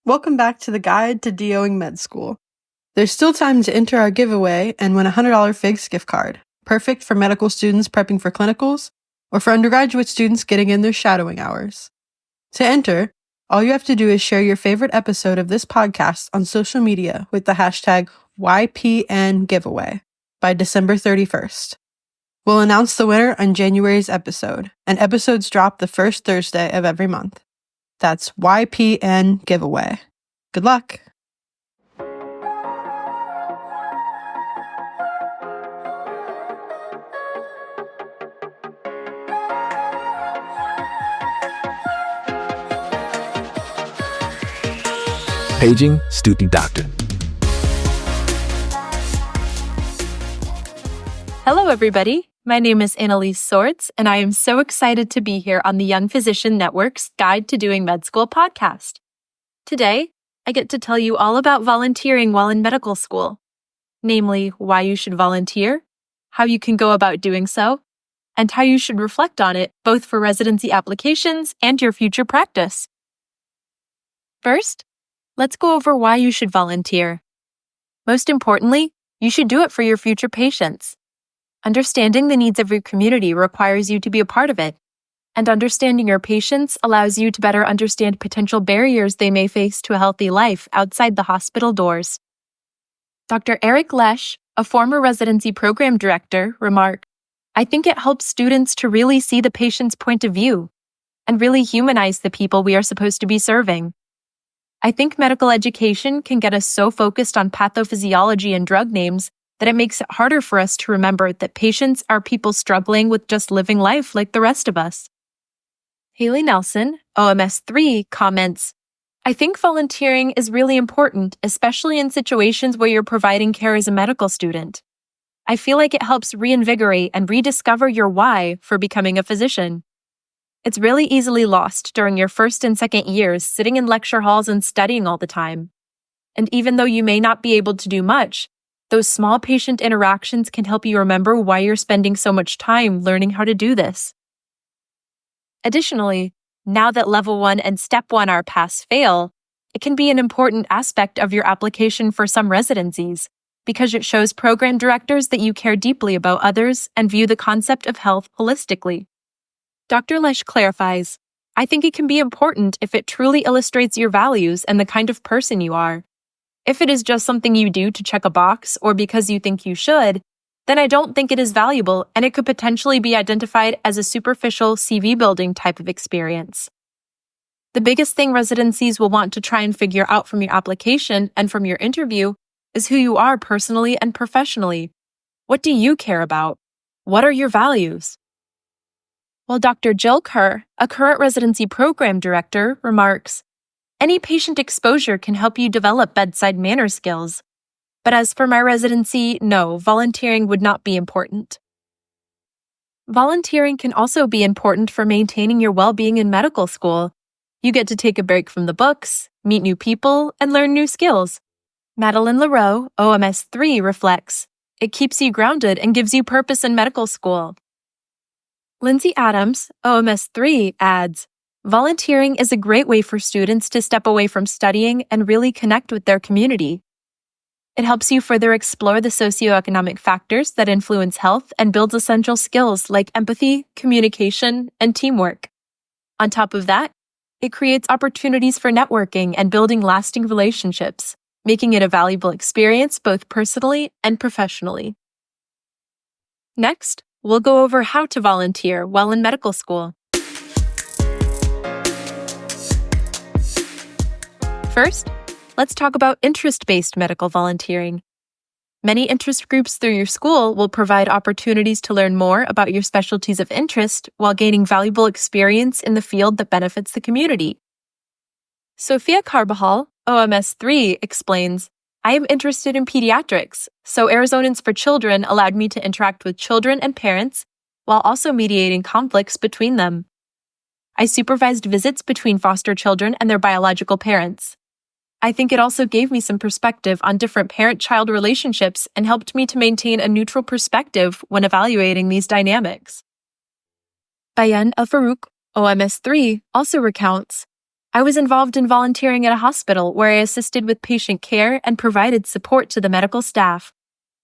Welcome back to the Guide to DOing Med School. There's still time to enter our giveaway and win a $100 FIGS gift card, perfect for medical students prepping for clinicals or for undergraduate students getting in their shadowing hours. To enter, all you have to do is share your favorite episode of this podcast on social media with the hashtag YPNGiveaway by December 31st. We'll announce the winner on January's episode, and episodes drop the first Thursday of every month. That's YPN Giveaway. Good luck! Paging Student Doctor. Hello, everybody. My name is Annelise Swords, and I am so excited to be here on the Young Physician Network's Guide to Doing Med School podcast. Today, I get to tell you all about volunteering while in medical school, namely why you should volunteer, how you can go about doing so, and how you should reflect on it both for residency applications and your future practice. First, let's go over why you should volunteer. Most importantly, you should do it for your future patients. Understanding the needs of your community requires you to be a part of it, and understanding your patients allows you to better understand potential barriers they may face to a healthy life outside the hospital doors. Dr. Eric Lesh, a former residency program director, remarked, "I think it helps students to really see the patient's point of view and really humanize the people we are supposed to be serving. I think medical education can get us so focused on pathophysiology and drug names that it makes it harder for us to remember that patients are people struggling with just living life like the rest of us." Haley Nelson, OMS-III, comments, "I think volunteering is really important, especially in situations where you're providing care as a medical student. I feel like it helps reinvigorate and rediscover your why for becoming a physician. It's really easily lost during your first and second years sitting in lecture halls and studying all the time. And even though you may not be able to do much, those small patient interactions can help you remember why you're spending so much time learning how to do this." Additionally, now that Level 1 and Step 1 are pass-fail, it can be an important aspect of your application for some residencies because it shows program directors that you care deeply about others and view the concept of health holistically. Dr. Lesh clarifies, "I think it can be important if it truly illustrates your values and the kind of person you are. If it is just something you do to check a box or because you think you should, then I don't think it is valuable and it could potentially be identified as a superficial CV building type of experience. The biggest thing residencies will want to try and figure out from your application and from your interview is who you are personally and professionally. What do you care about? What are your values?" While Dr. Jill Kerr, a current residency program director, remarks, "Any patient exposure can help you develop bedside manner skills. But as for my residency, no, volunteering would not be important." Volunteering can also be important for maintaining your well-being in medical school. You get to take a break from the books, meet new people, and learn new skills. Madelyn LaRow, OMS-III, reflects, "It keeps you grounded and gives you purpose in medical school." Lindsay Adams, OMS-III, adds, "Volunteering is a great way for students to step away from studying and really connect with their community. It helps you further explore the socioeconomic factors that influence health and builds essential skills like empathy, communication, and teamwork. On top of that, it creates opportunities for networking and building lasting relationships, making it a valuable experience both personally and professionally." Next, we'll go over how to volunteer while in medical school. First, let's talk about interest-based medical volunteering. Many interest groups through your school will provide opportunities to learn more about your specialties of interest while gaining valuable experience in the field that benefits the community. Sophia Carbajal, OMS-III, explains, "I am interested in pediatrics, so Arizonans for Children allowed me to interact with children and parents while also mediating conflicts between them. I supervised visits between foster children and their biological parents. I think it also gave me some perspective on different parent-child relationships and helped me to maintain a neutral perspective when evaluating these dynamics." Biane Alforookh, OMS-III, also recounts, I was involved in volunteering at a hospital where I assisted with patient care and provided support to the medical staff.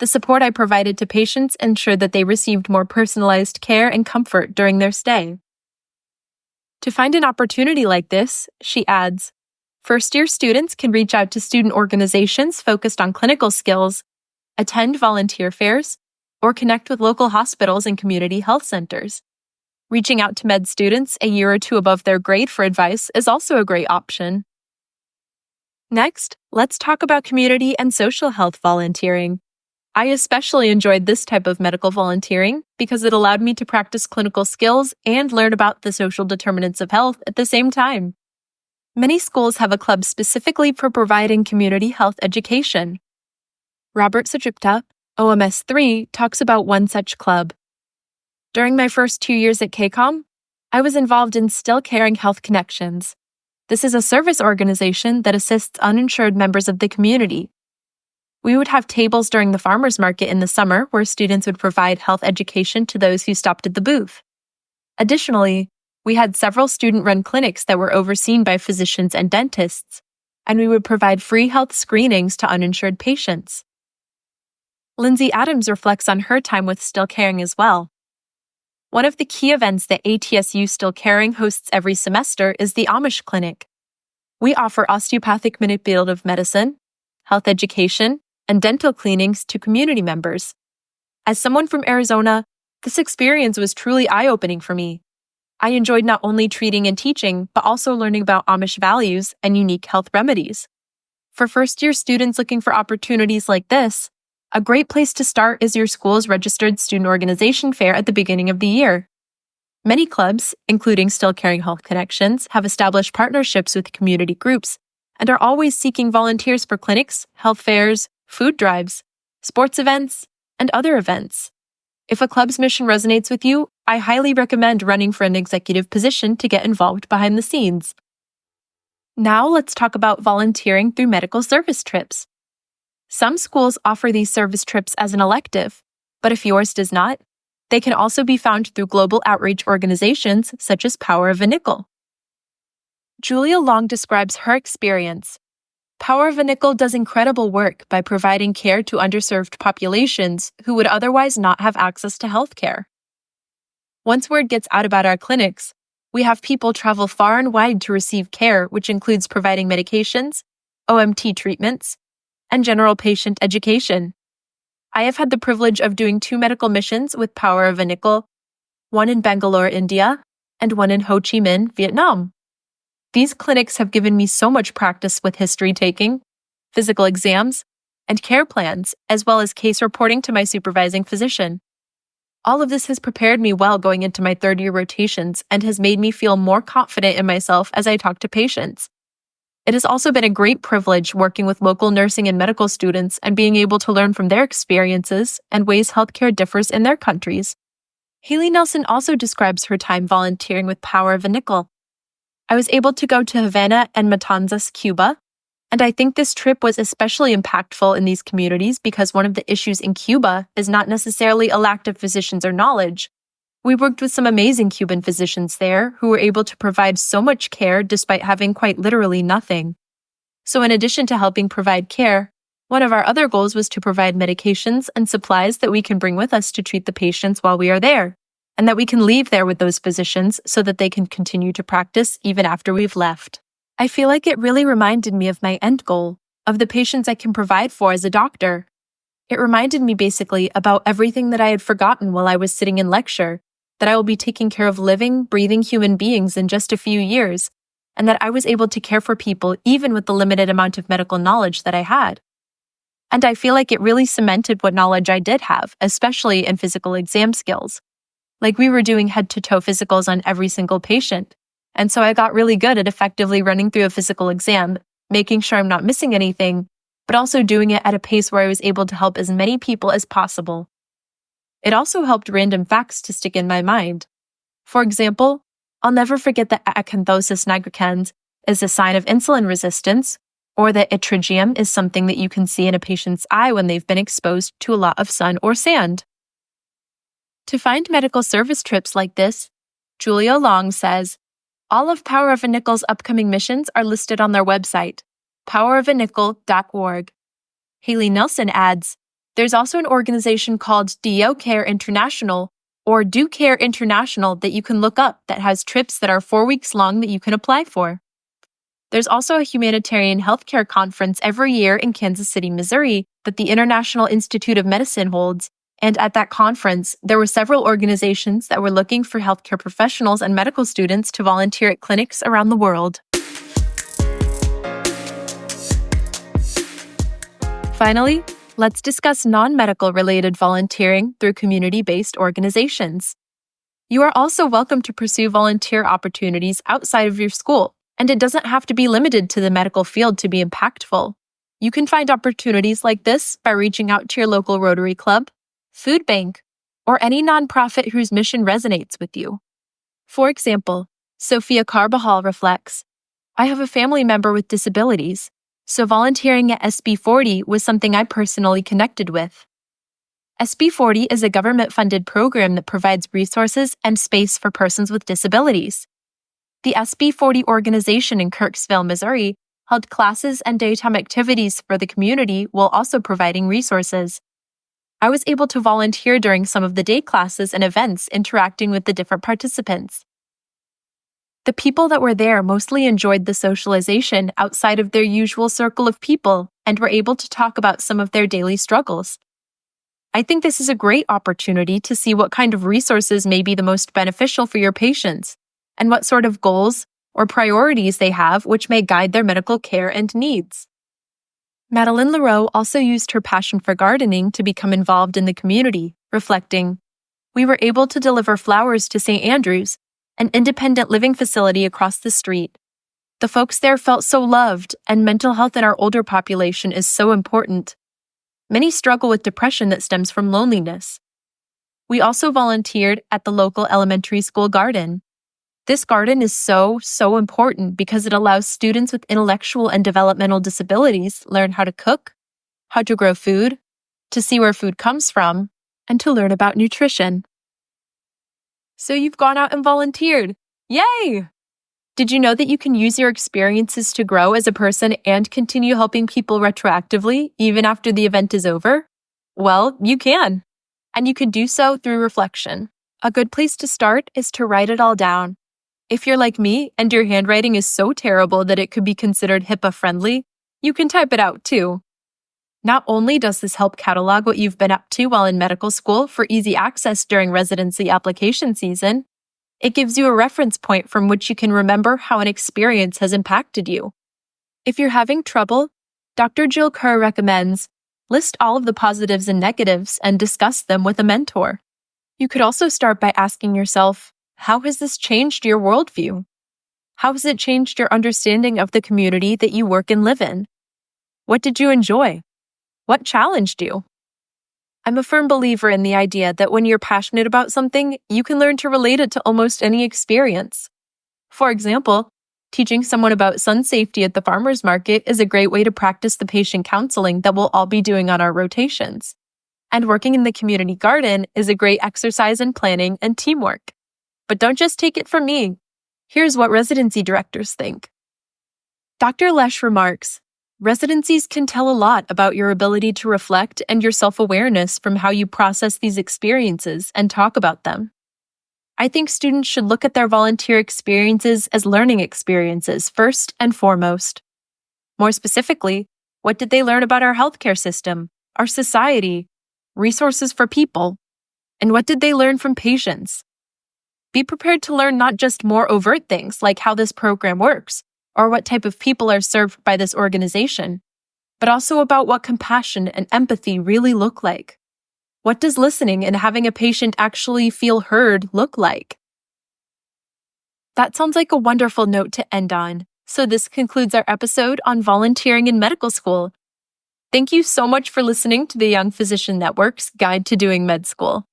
The support I provided to patients ensured that they received more personalized care and comfort during their stay. To find an opportunity like this, she adds, first-year students can reach out to student organizations focused on clinical skills, attend volunteer fairs, or connect with local hospitals and community health centers. Reaching out to med students a year or two above their grade for advice is also a great option. Next, let's talk about community and social health volunteering. I especially enjoyed this type of medical volunteering because it allowed me to practice clinical skills and learn about the social determinants of health at the same time. Many schools have a club specifically for providing community health education. Robert Szczypta, OMS-III, talks about one such club. During my first 2 years at KCOM, I was involved in Still Caring Health Connections. This is a service organization that assists uninsured members of the community. We would have tables during the farmers market in the summer where students would provide health education to those who stopped at the booth. Additionally, we had several student-run clinics that were overseen by physicians and dentists, and we would provide free health screenings to uninsured patients. Lindsay Adams reflects on her time with Still Caring as well. One of the key events that ATSU Still Caring hosts every semester is the Amish Clinic. We offer osteopathic manipulative medicine, health education, and dental cleanings to community members. As someone from Arizona, this experience was truly eye-opening for me. I enjoyed not only treating and teaching, but also learning about Amish values and unique health remedies. For first-year students looking for opportunities like this, a great place to start is your school's registered student organization fair at the beginning of the year. Many clubs, including Still Caring Health Connections, have established partnerships with community groups and are always seeking volunteers for clinics, health fairs, food drives, sports events, and other events. If a club's mission resonates with you, I highly recommend running for an executive position to get involved behind the scenes. Now let's talk about volunteering through medical service trips. Some schools offer these service trips as an elective, but if yours does not, they can also be found through global outreach organizations such as Power of a Nickel. Julia Long describes her experience. Power of a Nickel does incredible work by providing care to underserved populations who would otherwise not have access to health care. Once word gets out about our clinics, we have people travel far and wide to receive care, which includes providing medications, OMT treatments, and general patient education. I have had the privilege of doing 2 medical missions with Power of a Nickel, one in Bangalore, India, and one in Ho Chi Minh, Vietnam. These clinics have given me so much practice with history taking, physical exams, and care plans, as well as case reporting to my supervising physician. All of this has prepared me well going into my third-year rotations and has made me feel more confident in myself as I talk to patients. It has also been a great privilege working with local nursing and medical students and being able to learn from their experiences and ways healthcare differs in their countries. Haley Nelson also describes her time volunteering with Power of a Nickel. I was able to go to Havana and Matanzas, Cuba, and I think this trip was especially impactful in these communities because one of the issues in Cuba is not necessarily a lack of physicians or knowledge. We worked with some amazing Cuban physicians there who were able to provide so much care despite having quite literally nothing. So in addition to helping provide care, one of our other goals was to provide medications and supplies that we can bring with us to treat the patients while we are there, and that we can leave there with those physicians so that they can continue to practice even after we've left. I feel like it really reminded me of my end goal, of the patients I can provide for as a doctor. It reminded me basically about everything that I had forgotten while I was sitting in lecture, that I will be taking care of living, breathing human beings in just a few years, and that I was able to care for people even with the limited amount of medical knowledge that I had. And I feel like it really cemented what knowledge I did have, especially in physical exam skills. Like we were doing head-to-toe physicals on every single patient, and so I got really good at effectively running through a physical exam, making sure I'm not missing anything, but also doing it at a pace where I was able to help as many people as possible. It also helped random facts to stick in my mind. For example, I'll never forget that acanthosis nigricans is a sign of insulin resistance, or that yttrigium is something that you can see in a patient's eye when they've been exposed to a lot of sun or sand. To find medical service trips like this, Julia Long says, All of Power of a Nickel's upcoming missions are listed on their website, powerofanickel.org. Haley Nelson adds, there's also an organization called Do Care International or Do Care International that you can look up that has trips that are 4 weeks long that you can apply for. There's also a humanitarian healthcare conference every year in Kansas City, Missouri that the International Institute of Medicine holds, and at that conference, there were several organizations that were looking for healthcare professionals and medical students to volunteer at clinics around the world. Finally, let's discuss non-medical related volunteering through community-based organizations. You are also welcome to pursue volunteer opportunities outside of your school, and it doesn't have to be limited to the medical field to be impactful. You can find opportunities like this by reaching out to your local Rotary Club, food bank, or any nonprofit whose mission resonates with you. For example, Sophia Carbajal reflects, I have a family member with disabilities, so volunteering at SB40 was something I personally connected with. SB40 is a government-funded program that provides resources and space for persons with disabilities. The SB40 organization in Kirksville, Missouri, held classes and daytime activities for the community while also providing resources. I was able to volunteer during some of the day classes and events interacting with the different participants. The people that were there mostly enjoyed the socialization outside of their usual circle of people and were able to talk about some of their daily struggles. I think this is a great opportunity to see what kind of resources may be the most beneficial for your patients and what sort of goals or priorities they have which may guide their medical care and needs. Madelyn LaRow also used her passion for gardening to become involved in the community, reflecting, we were able to deliver flowers to St. Andrews, an independent living facility across the street. The folks there felt so loved, and mental health in our older population is so important. Many struggle with depression that stems from loneliness. We also volunteered at the local elementary school garden. This garden is so important because it allows students with intellectual and developmental disabilities learn how to cook, how to grow food, to see where food comes from, and to learn about nutrition. So you've gone out and volunteered. Yay! Did you know that you can use your experiences to grow as a person and continue helping people retroactively, even after the event is over? Well, you can. And you can do so through reflection. A good place to start is to write it all down. If you're like me and your handwriting is so terrible that it could be considered HIPAA-friendly, you can type it out too. Not only does this help catalog what you've been up to while in medical school for easy access during residency application season, it gives you a reference point from which you can remember how an experience has impacted you. If you're having trouble, Dr. Jill Kerr recommends list all of the positives and negatives and discuss them with a mentor. You could also start by asking yourself, how has this changed your worldview? How has it changed your understanding of the community that you work and live in? What did you enjoy? What challenged you? I'm a firm believer in the idea that when you're passionate about something, you can learn to relate it to almost any experience. For example, teaching someone about sun safety at the farmer's market is a great way to practice the patient counseling that we'll all be doing on our rotations. And working in the community garden is a great exercise in planning and teamwork. But don't just take it from me. Here's what residency directors think. Dr. Lesh remarks, residencies can tell a lot about your ability to reflect and your self-awareness from how you process these experiences and talk about them. I think students should look at their volunteer experiences as learning experiences first and foremost. More specifically, what did they learn about our healthcare system, our society, resources for people, and what did they learn from patients? Be prepared to learn not just more overt things like how this program works, or what type of people are served by this organization, but also about what compassion and empathy really look like. What does listening and having a patient actually feel heard look like? That sounds like a wonderful note to end on. So this concludes our episode on volunteering in medical school. Thank you so much for listening to the Young Physician Network's Guide to Doing Med School.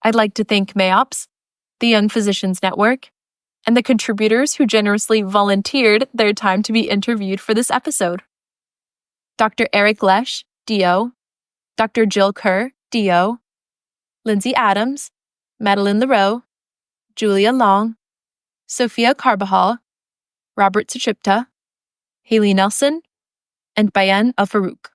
I'd like to thank MAOPS, the Young Physicians Network, and the contributors who generously volunteered their time to be interviewed for this episode. Dr. Eric Lesh, DO, Dr. Jill Kerr, DO, Lindsay Adams, Madelyn LaRow, Julia Long, Sophia Carbajal, Robert Szczypta, Haley Nelson, and Biane Alforookh.